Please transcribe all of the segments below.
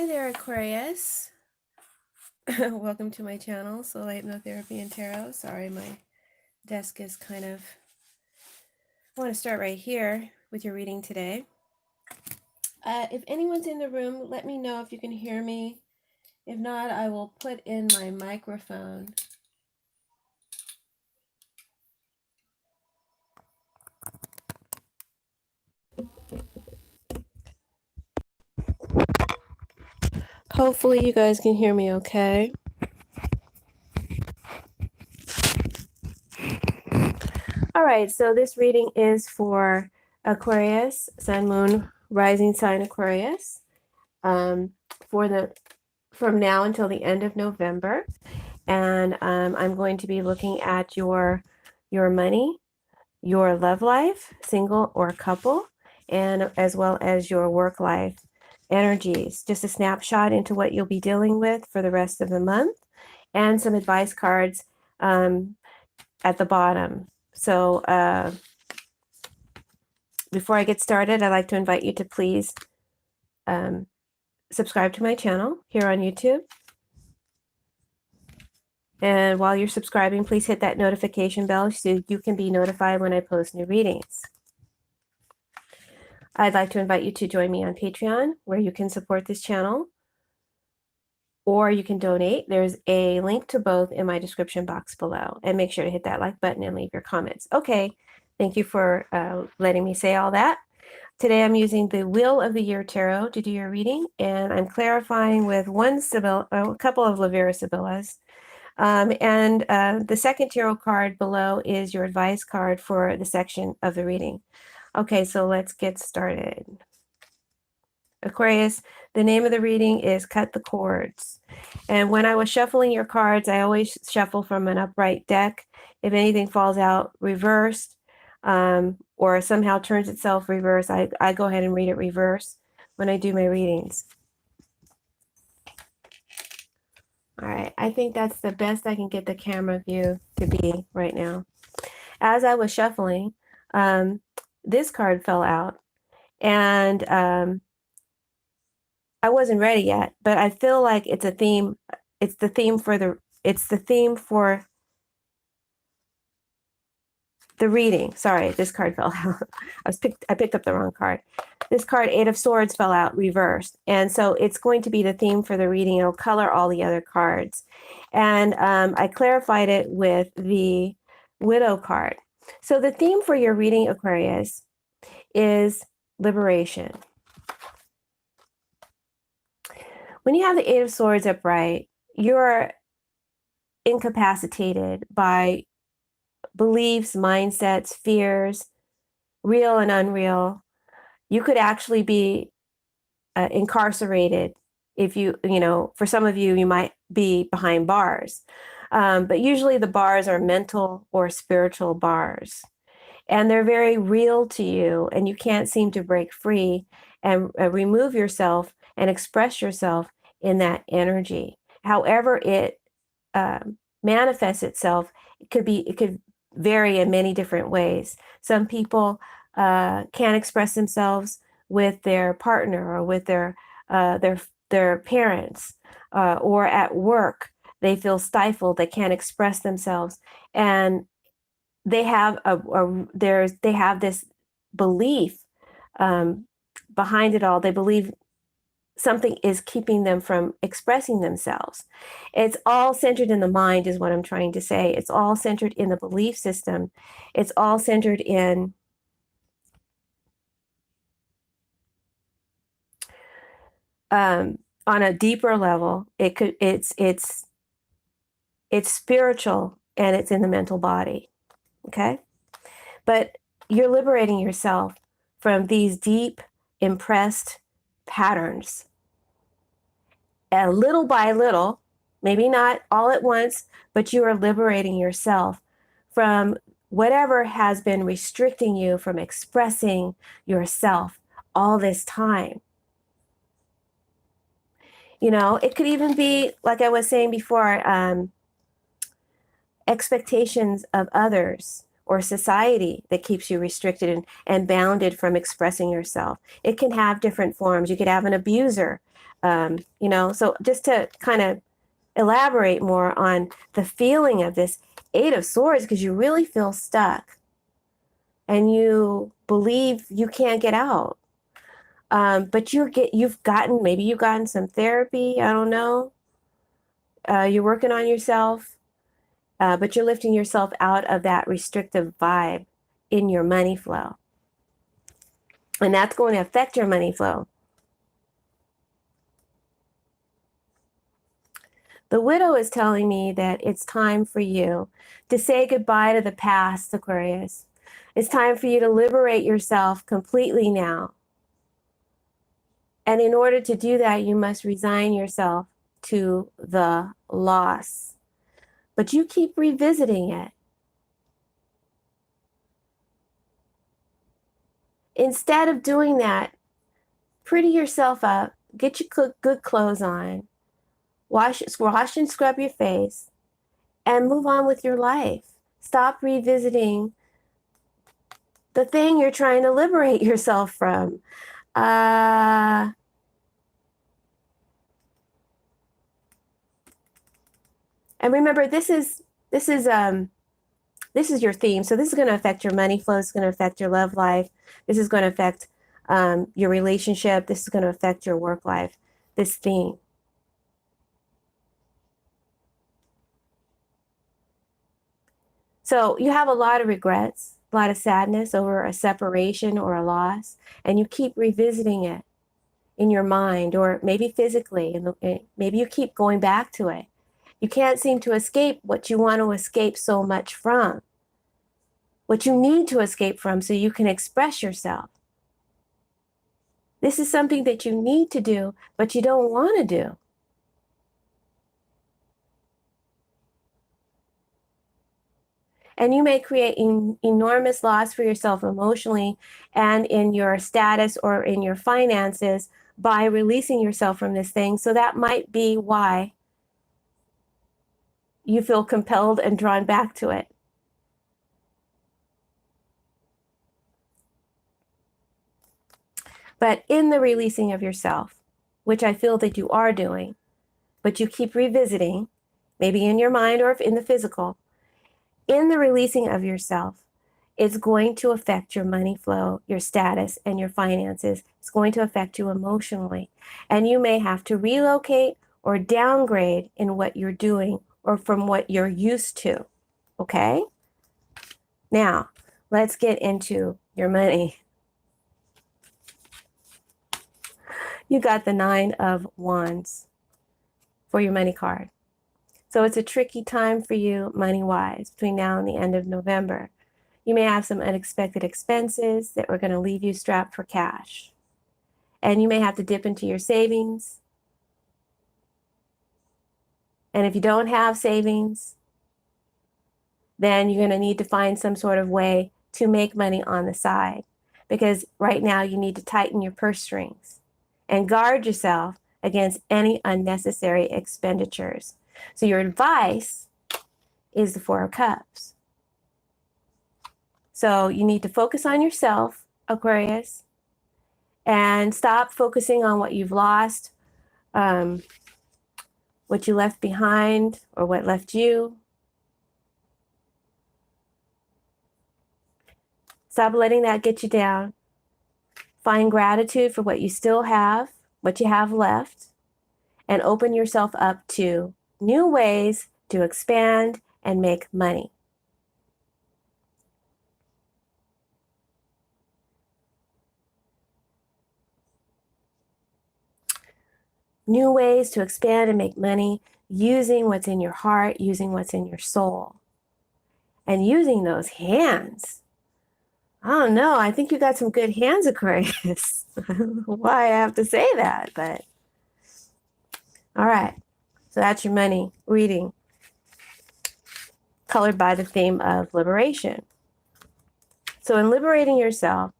Hi there, Aquarius. Welcome to my channel, Soulight, Hypnotherapy, and Tarot. Sorry, my desk is kind of... I want to start right here with your reading today. If anyone's in the room, let me know if you can hear me. If not, I will put in my microphone. Hopefully you guys can hear me okay. All right, so this reading is for Aquarius, Sun, Moon, Rising Sign Aquarius, from now until the end of November. And I'm going to be looking at your money, your love life, single or couple, and as well as your work life energies. Just a snapshot into what you'll be dealing with for the rest of the month, and some advice cards at the bottom. So before I get started, I'd like to invite you to please subscribe to my channel here on YouTube. And while you're subscribing, please hit that notification bell so you can be notified when I post new readings. I'd like to invite you to join me on Patreon, where you can support this channel, or you can donate. There's a link to both in my description box below. And make sure to hit that like button and leave your comments. Okay, thank you for letting me say all that. Today I'm using the Wheel of the Year Tarot to do your reading, and I'm clarifying with a couple of Livera Sibyllas. The second tarot card below is your advice card for the section of the reading. Okay, so let's get started. Aquarius, the name of the reading is Cut the Cords. And when I was shuffling your cards, I always shuffle from an upright deck. If anything falls out reversed or somehow turns itself reverse, I go ahead and read it reverse when I do my readings. All right, I think that's the best I can get the camera view to be right now. As I was shuffling, this card fell out, and I wasn't ready yet, but I feel like it's a theme. It's the theme for the reading. Sorry, this card fell out. I picked up the wrong card. This card, Eight of Swords, fell out reversed. And so it's going to be the theme for the reading. It'll color all the other cards. And I clarified it with the Widow card. So the theme for your reading, Aquarius, is liberation. When you have the Eight of Swords upright, you're incapacitated by beliefs, mindsets, fears, real and unreal. You could actually be incarcerated if for some of you, you might be behind bars. But usually the bars are mental or spiritual bars. And they're very real to you, and you can't seem to break free and remove yourself and express yourself in that energy. However it manifests itself, it could vary in many different ways. Some people can't express themselves with their partner or with their parents, or at work. They feel stifled. They can't express themselves, and they have they have this belief behind it all. They believe something is keeping them from expressing themselves. It's all centered in the mind, is what I'm trying to say. It's all centered in the belief system. It's all centered in on a deeper level. It's spiritual, and it's in the mental body. Okay, but you're liberating yourself from these deep impressed patterns, little by little, maybe not all at once, but you are liberating yourself from whatever has been restricting you from expressing yourself all this time. It could even be, like I was saying before, expectations of others, or society that keeps you restricted and bounded from expressing yourself. It can have different forms. You could have an abuser, so just to kind of elaborate more on the feeling of this Eight of Swords, because you really feel stuck and you believe you can't get out. But you've gotten some therapy. I don't know. You're working on yourself, but you're lifting yourself out of that restrictive vibe in your money flow. And that's going to affect your money flow. The widow is telling me that it's time for you to say goodbye to the past, Aquarius. It's time for you to liberate yourself completely now. And in order to do that, you must resign yourself to the loss. But you keep revisiting it. Instead of doing that, pretty yourself up, get your good clothes on, wash and scrub your face, and move on with your life. Stop revisiting the thing you're trying to liberate yourself from. And remember, this is your theme. So this is going to affect your money flow. It's going to affect your love life. This is going to affect your relationship. This is going to affect your work life. This theme. So you have a lot of regrets, a lot of sadness over a separation or a loss, and you keep revisiting it in your mind, or maybe physically, and maybe you keep going back to it. You can't seem to escape what you want to escape so much from, what you need to escape from so you can express yourself. This is something that you need to do, but you don't want to do. And you may create enormous loss for yourself emotionally and in your status or in your finances by releasing yourself from this thing. So that might be why you feel compelled and drawn back to it. But in the releasing of yourself, which I feel that you are doing, but you keep revisiting, maybe in your mind or in the physical, in the releasing of yourself, it's going to affect your money flow, your status, and your finances. It's going to affect you emotionally. And you may have to relocate or downgrade in what you're doing or from what you're used to. Okay? Now, let's get into your money. You got the 9 of Wands for your money card. So it's a tricky time for you money-wise between now and the end of November. You may have some unexpected expenses that are going to leave you strapped for cash. And you may have to dip into your savings. And if you don't have savings, then you're going to need to find some sort of way to make money on the side. Because right now you need to tighten your purse strings and guard yourself against any unnecessary expenditures. So your advice is the 4 of Cups. So you need to focus on yourself, Aquarius, and stop focusing on what you've lost, what you left behind, or what left you. Stop letting that get you down. Find gratitude for what you still have, what you have left, and open yourself up to new ways to expand and make money. New ways to expand and make money using what's in your heart, using what's in your soul, and using those hands. I don't know. I think you got some good hands, Aquarius. I don't know why I have to say that, but all right. So that's your money reading, colored by the theme of liberation. So in liberating yourself,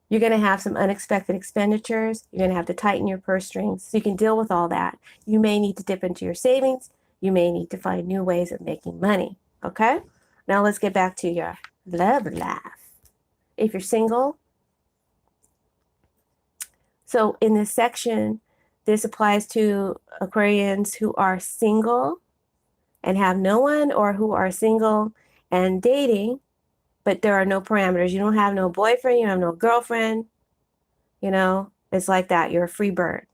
you're going to have some unexpected expenditures. You're going to have to tighten your purse strings so you can deal with all that. You may need to dip into your savings. You may need to find new ways of making money. Okay? Now let's get back to your love life. If you're single, so in this section, this applies to Aquarians who are single and have no one, or who are single and dating, but there are no parameters. You don't have no boyfriend, you don't have no girlfriend, it's like that. You're a free bird.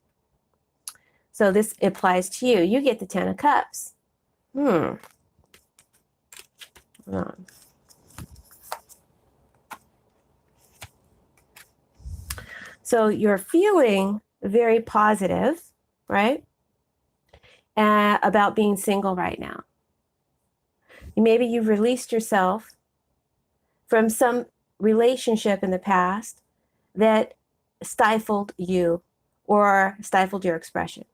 So this applies to you. You get the 10 of Cups. Hold on. So you're feeling very positive, right? About being single right now. Maybe you've released yourself from some relationship in the past that stifled you or stifled your expression.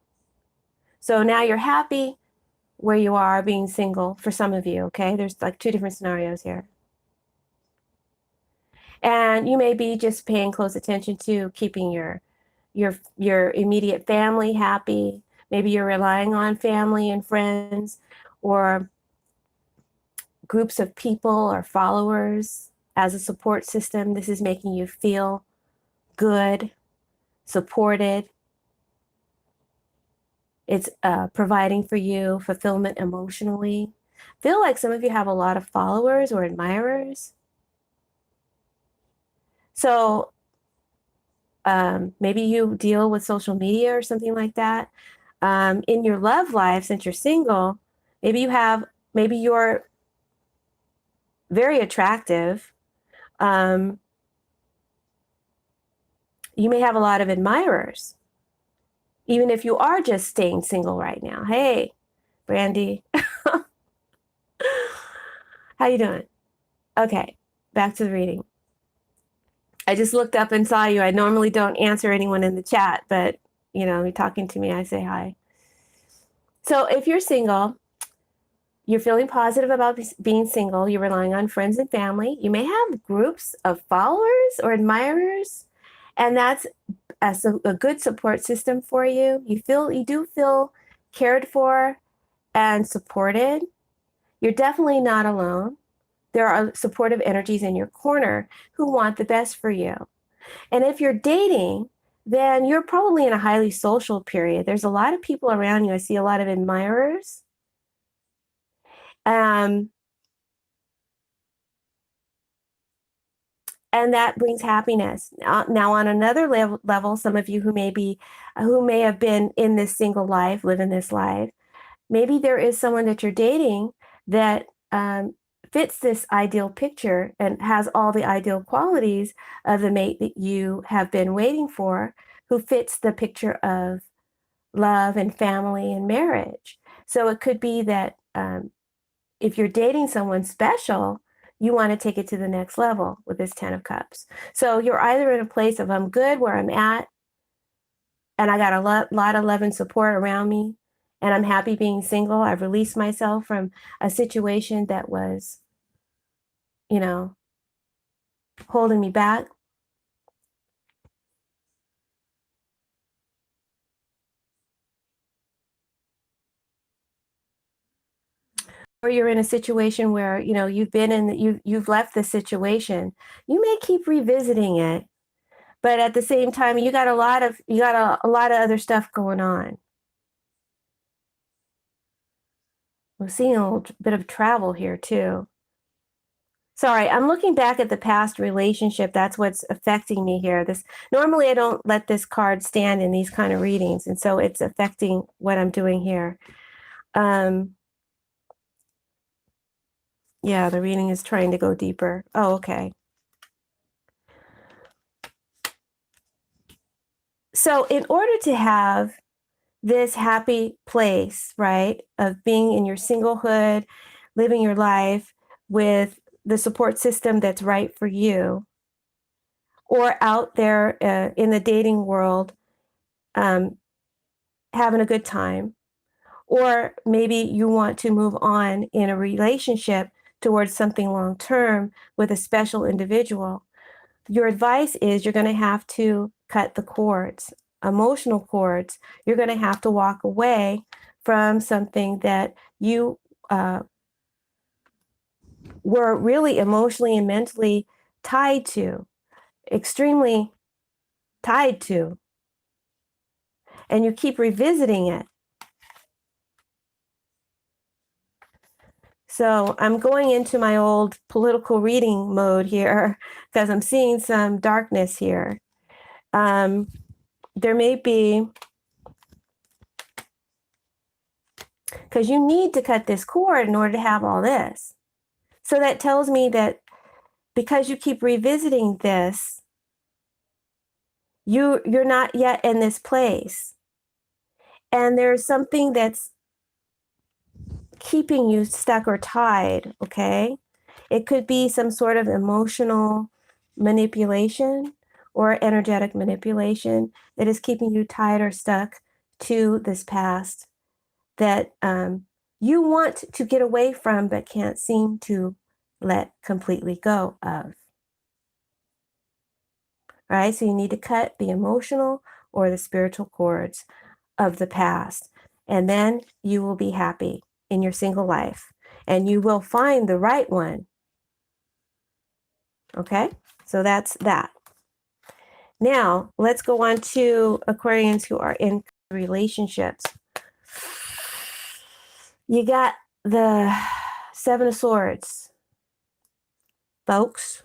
So now you're happy where you are being single for some of you, okay? There's like two different scenarios here. And you may be just paying close attention to keeping your immediate family happy. Maybe you're relying on family and friends or groups of people or followers as a support system. This is making you feel good, supported. It's providing for you fulfillment emotionally. Feel like some of you have a lot of followers or admirers. So maybe you deal with social media or something like that. In your love life, since you're single, maybe you're very attractive. You may have a lot of admirers, even if you are just staying single right now. Hey, Brandy. How you doing? Okay, back to the reading. I just looked up and saw you. I normally don't answer anyone in the chat, but you're talking to me, I say hi. So if you're single, you're feeling positive about being single, you're relying on friends and family. You may have groups of followers or admirers, and that's a good support system for you. You do feel cared for and supported. You're definitely not alone. There are supportive energies in your corner who want the best for you. And if you're dating, then you're probably in a highly social period. There's a lot of people around you. I see a lot of admirers. And that brings happiness. Now, on another level, some of you who may have been in this single life, living this life, maybe there is someone that you're dating that fits this ideal picture and has all the ideal qualities of the mate that you have been waiting for, who fits the picture of love and family and marriage. So it could be that if you're dating someone special, you want to take it to the next level with this 10 of Cups. So you're either in a place of I'm good where I'm at, and I got a lot of love and support around me, and I'm happy being single. I've released myself from a situation that was, holding me back. Or you're in a situation where, you've left the situation. You may keep revisiting it, but at the same time, you got a lot of other stuff going on. We're seeing a little bit of travel here too. Sorry, I'm looking back at the past relationship. That's what's affecting me here. Normally I don't let this card stand in these kind of readings, and so it's affecting what I'm doing here. Yeah, the reading is trying to go deeper. Oh, okay. So in order to have this happy place, right, of being in your singlehood, living your life with the support system that's right for you, or out there in the dating world, having a good time, or maybe you want to move on in a relationship towards something long term with a special individual, your advice is you're going to have to cut the cords, emotional cords. You're going to have to walk away from something that you were really emotionally and mentally tied to, extremely tied to, and you keep revisiting it. So I'm going into my old political reading mode here because I'm seeing some darkness here. There may be, because you need to cut this cord in order to have all this. So that tells me that because you keep revisiting this, you're not yet in this place. And there's something that's keeping you stuck or tied, okay? It could be some sort of emotional manipulation or energetic manipulation that is keeping you tied or stuck to this past that you want to get away from but can't seem to let completely go of. Right? So you need to cut the emotional or the spiritual cords of the past, and then you will be happy in your single life and you will find the right one. Okay? So that's that. Now, let's go on to Aquarians who are in relationships. You got the Seven of Swords, folks.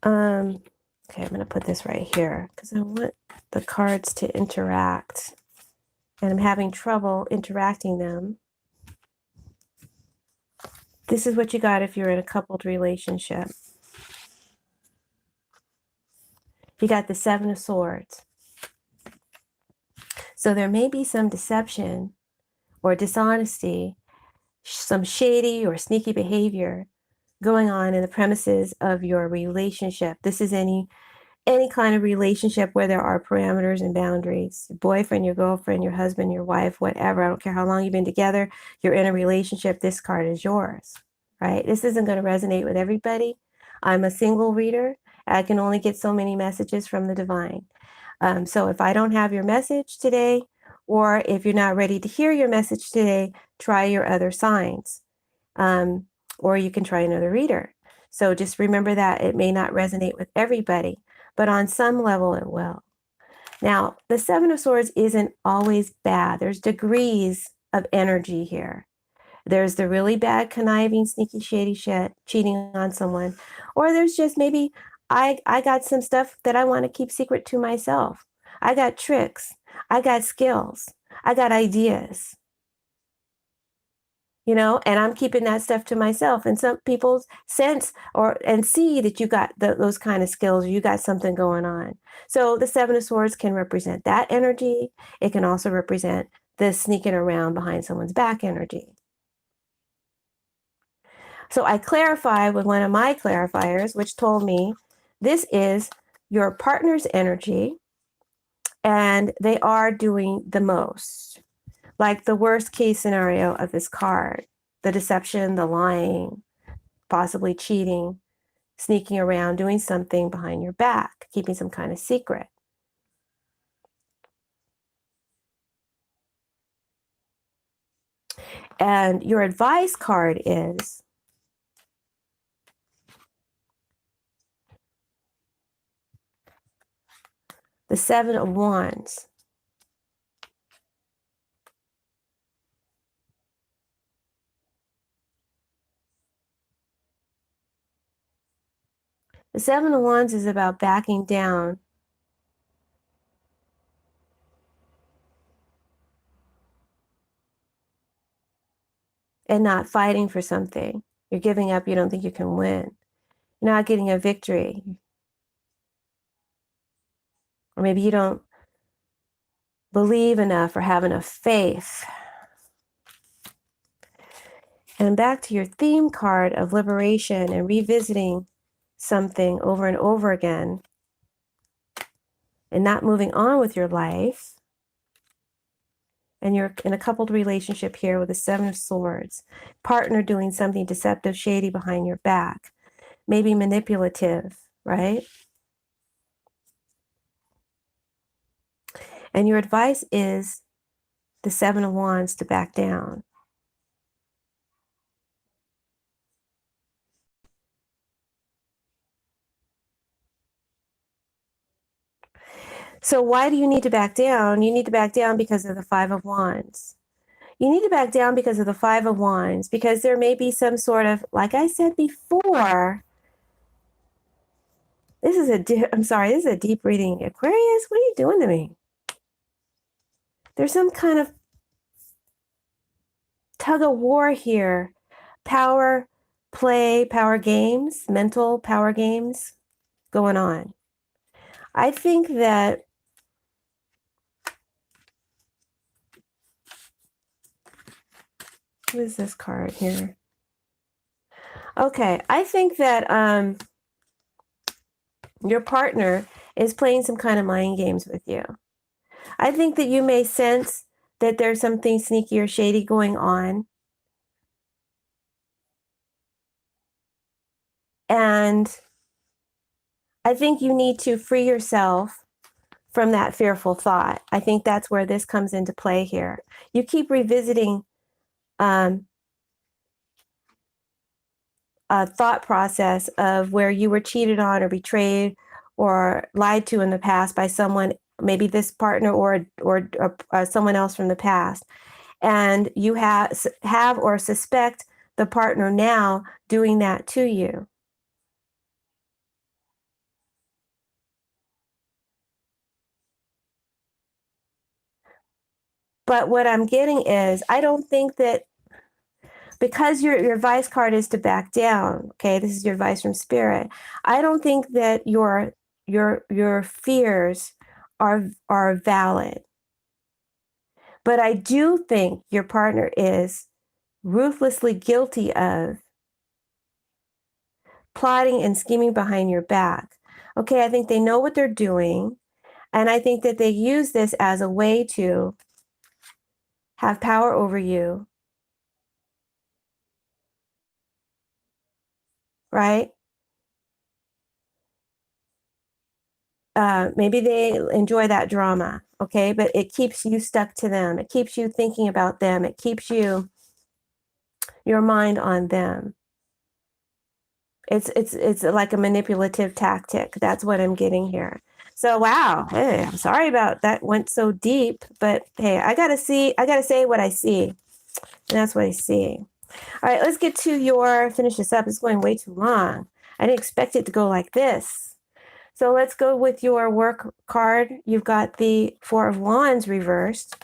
Okay, I'm going to put this right here because I want the cards to interact, and I'm having trouble interacting them. This is what you got if you're in a coupled relationship. You got the Seven of Swords. So there may be some deception or dishonesty, some shady or sneaky behavior going on in the premises of your relationship. This is any kind of relationship where there are parameters and boundaries. Your boyfriend, your girlfriend, your husband, your wife, whatever. I don't care how long you've been together. You're in a relationship. This card is yours, right? This isn't going to resonate with everybody. I'm a single reader. I can only get so many messages from the divine. So if I don't have your message today, or if you're not ready to hear your message today, try your other signs. Or you can try another reader. So just remember that it may not resonate with everybody, but on some level it will. Now, the Seven of Swords isn't always bad. There's degrees of energy here. There's the really bad, conniving, sneaky, shady shit, cheating on someone. Or there's just maybe I got some stuff that I want to keep secret to myself. I got tricks. I got skills. I got ideas. And I'm keeping that stuff to myself. And some people sense and see that you got those kind of skills, or you got something going on. So the Seven of Swords can represent that energy. It can also represent the sneaking around behind someone's back energy. So I clarified with one of my clarifiers, which told me this is your partner's energy, and they are doing the most. Like the worst case scenario of this card, the deception, the lying, possibly cheating, sneaking around, doing something behind your back, keeping some kind of secret. And your advice card is the Seven of Wands. The Seven of Wands is about backing down and not fighting for something. You're giving up. You don't think you can win. You're not getting a victory. Or maybe you don't believe enough or have enough faith. And back to your theme card of liberation and revisiting something over and over again and not moving on with your life. And you're in a coupled relationship here with the Seven of Swords, partner doing something deceptive, shady behind your back, maybe manipulative, right? And your advice is the Seven of Wands to back down. So why do you need to back down? You need to back down because of the Five of Wands. You need to back down because of the Five of Wands, because there may be some sort of, like I said before, this is a deep reading. Aquarius, what are you doing to me? There's some kind of tug of war here. Power play, power games, mental power games going on. I think that what is this card here? Okay, I think that your partner is playing some kind of mind games with you. I think that you may sense that there's something sneaky or shady going on. And I think you need to free yourself from that fearful thought. I think that's where this comes into play here. You keep revisiting a thought process of where you were cheated on or betrayed or lied to in the past by someone, maybe this partner or someone else from the past, and you have or suspect the partner now doing that to you. But what I'm getting is, I don't think that, because your advice card is to back down. Okay, this is your advice from spirit. I don't think that your fears are valid. But I do think your partner is ruthlessly guilty of plotting and scheming behind your back. Okay, I think they know what they're doing. And I think that they use this as a way to have power over you, right? Maybe they enjoy that drama, okay? But it keeps you stuck to them. It keeps you thinking about them. It keeps your mind on them. It's like a manipulative tactic. That's what I'm getting here. So wow, hey, I'm sorry about that. Went so deep, but hey, I gotta say what I see, and that's what I see. All right, let's get to finish this up. It's going way too long. I didn't expect it to go like this. So let's go with your work card. You've got the Four of Wands reversed.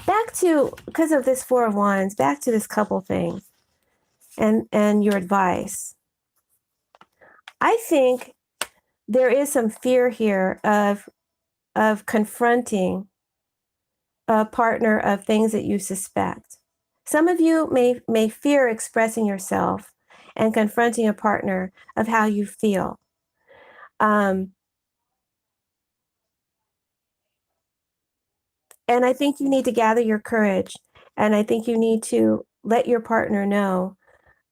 Because of this Four of Wands, back to this couple thing and your advice. I think there is some fear here of confronting a partner of things that you suspect. Some of you may fear expressing yourself and confronting a partner of how you feel. And I think you need to gather your courage, and I think you need to let your partner know.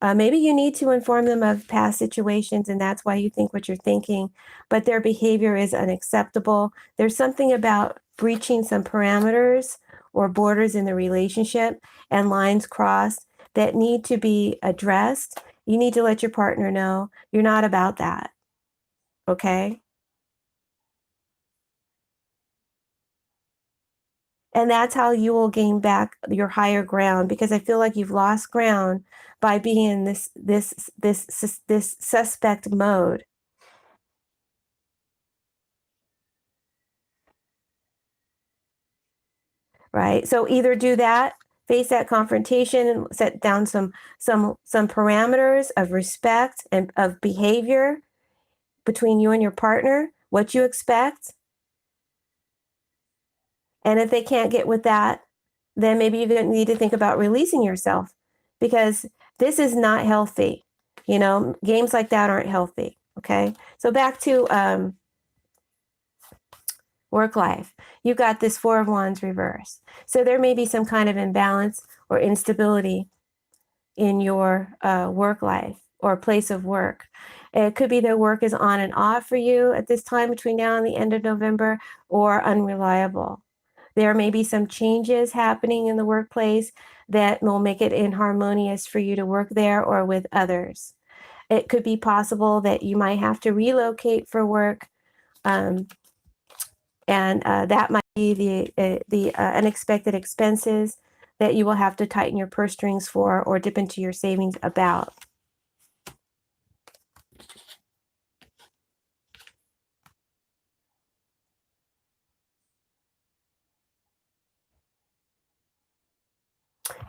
Maybe you need to inform them of past situations, and that's why you think what you're thinking, but their behavior is unacceptable. There's something about breaching some parameters or borders in the relationship and lines crossed that need to be addressed. You need to let your partner know you're not about that, okay? And that's how you will gain back your higher ground, because I feel like you've lost ground by being in this suspect mode. Right? So either do that, face that confrontation, and set down some parameters of respect and of behavior between you and your partner, what you expect. And if they can't get with that, then maybe you need to think about releasing yourself, because this is not healthy. You know, games like that aren't healthy. Okay. So back to work life. You've got this Four of Wands reverse. So there may be some kind of imbalance or instability in your work life or place of work. It could be that work is on and off for you at this time between now and the end of November, or unreliable. There may be some changes happening in the workplace that will make it inharmonious for you to work there or with others. It could be possible that you might have to relocate for work. And that might be the unexpected expenses that you will have to tighten your purse strings for or dip into your savings about.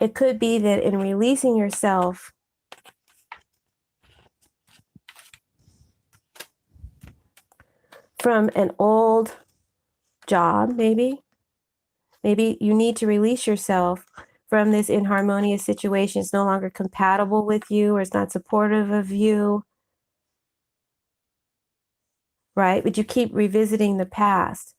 It could be that in releasing yourself from an old job, maybe you need to release yourself from this inharmonious situation. It's no longer compatible with you, or it's not supportive of you, right? But you keep revisiting the past.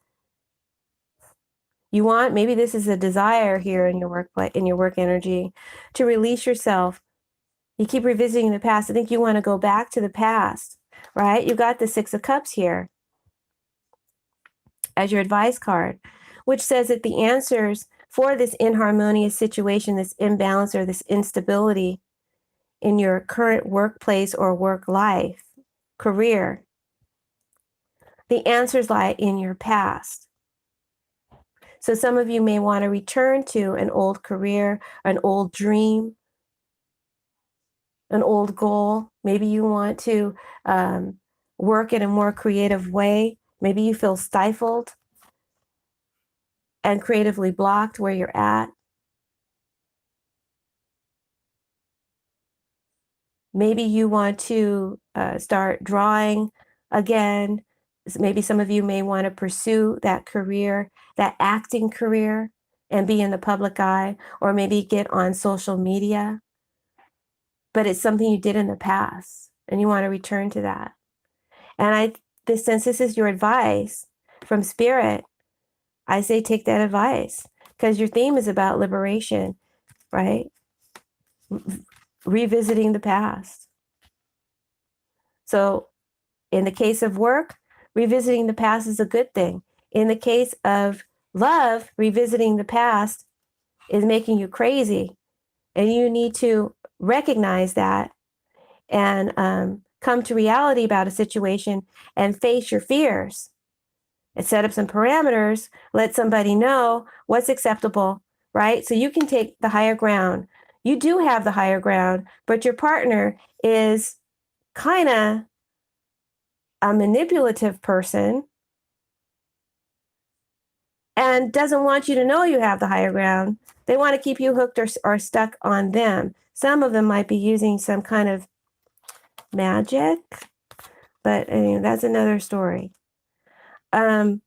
You want, maybe this is a desire here in your work energy, to release yourself. You keep revisiting the past. I think you want to go back to the past, right? You got the Six of Cups here as your advice card, which says that the answers for this inharmonious situation, this imbalance or this instability in your current workplace or work life, career, the answers lie in your past. So some of you may want to return to an old career, an old dream, an old goal. Maybe you want to work in a more creative way. Maybe you feel stifled and creatively blocked where you're at. Maybe you want to start drawing again. Maybe some of you may want to pursue that career, that acting career, and be in the public eye, or maybe get on social media. But it's something you did in the past, and you want to return to that. And since this is your advice from Spirit, I say take that advice, because your theme is about liberation, right? Revisiting the past. So in the case of work, revisiting the past is a good thing. In the case of love, revisiting the past is making you crazy. And you need to recognize that and come to reality about a situation and face your fears and set up some parameters, let somebody know what's acceptable, right? So you can take the higher ground. You do have the higher ground, but your partner is kind of a manipulative person and doesn't want you to know you have the higher ground. They want to keep you hooked or stuck on them. Some of them might be using some kind of magic, but that's another story. And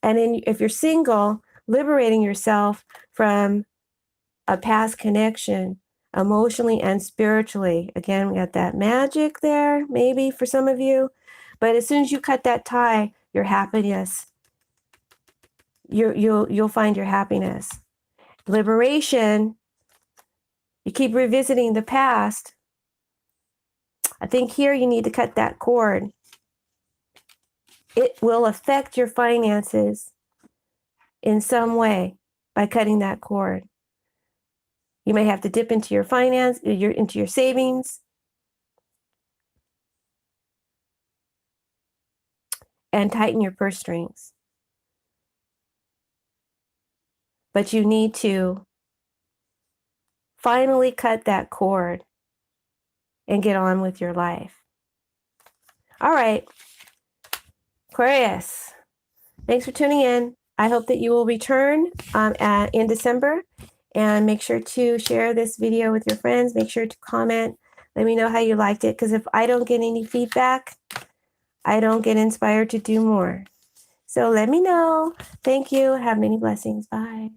if you're single, liberating yourself from a past connection emotionally and spiritually. Again, we got that magic there, maybe for some of you. But as soon as you cut that tie, your happiness, you'll find your happiness. Liberation, you keep revisiting the past. I think here you need to cut that cord. It will affect your finances in some way by cutting that cord. You may have to dip into your into your savings, and tighten your purse strings. But you need to finally cut that cord and get on with your life. All right, Aquarius, thanks for tuning in. I hope that you will return in December, and make sure to share this video with your friends. Make sure to comment. Let me know how you liked it, because if I don't get any feedback, I don't get inspired to do more. So let me know. Thank you. Have many blessings. Bye.